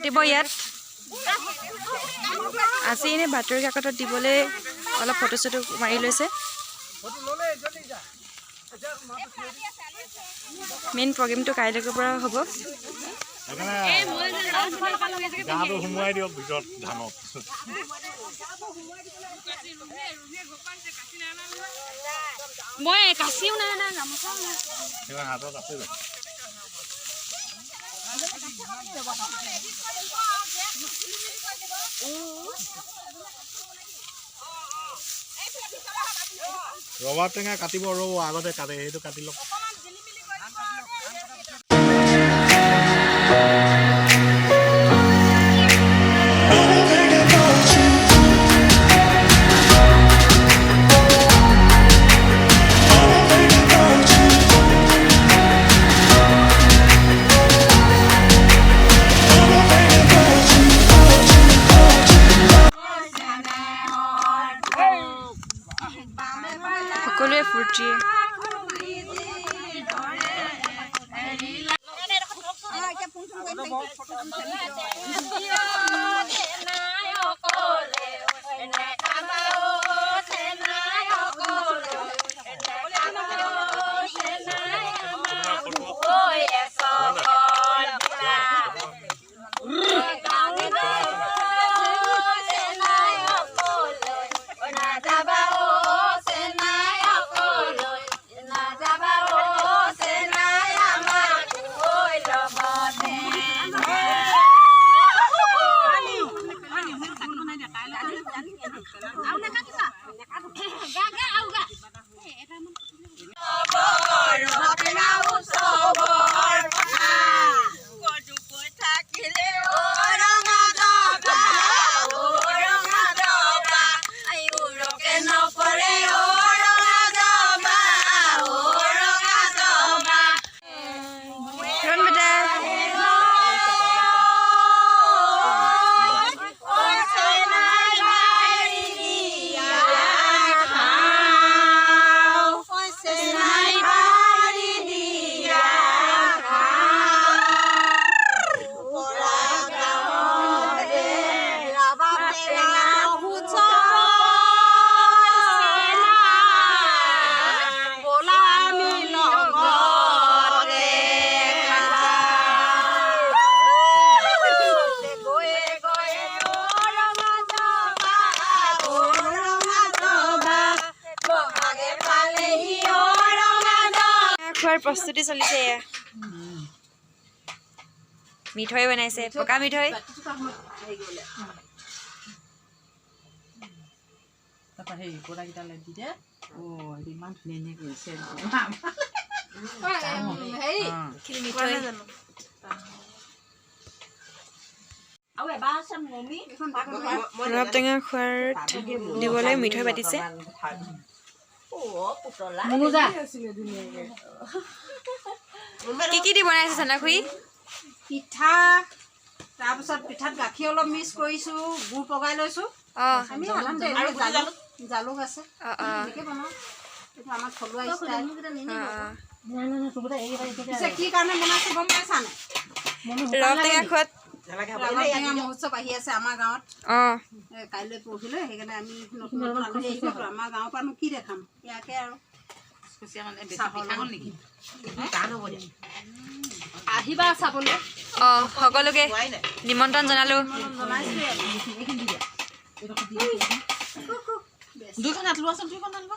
কাটিব ইয়াত আজি এনে বাতৰি কাকতত দিবলৈ অলপ ফটো চটো মাৰি লৈছে মেইন প্ৰগ্ৰেমটো কাইলৈৰ পৰা হ'ব গাটো সোমোৱাই দিয়ক ভিতৰত ধানত মই কাচিও নাই না গামোচাও নাই সেইখন হাতত আছে ৰবাব টেঙা কাটিব ৰ'ব আগতে কাটে সেইটো কাটি লওক সকলোৱে ফূৰ্তিয়ে প্ৰস্তুতি চলিছে মিঠৈ বনাইছে পকা মিঠৈ ৰবাব টেঙা খোৱাত দিবলৈ মিঠৈ পাতিছে কি দি বনাইছে চানাখুই পিঠা তাৰপিছত পিঠাত গাখীৰ অলপ মিক্স কৰিছো গুড় পগাই লৈছো আমি জালুক আছে এনেকৈ বনাওঁ এইটো আমাৰ থলুৱা ষ্টাইল কি কাৰণে বনাইছো গম পাইছানে ৰবাব টেঙা খোৱাত মহোৎসৱ আহি আছে আমাৰ গাঁৱত কাইলৈ পৰহিলৈ সেইকাৰণে আমি নতুন আমাৰ গাঁৱৰ পৰানো কি দেখাম ইয়াকে আৰু আহিবা চাবলৈ সকলোকে নিমন্ত্ৰণ জনালো দুইখন হাত লোৱাচোন দুইখন আনিবা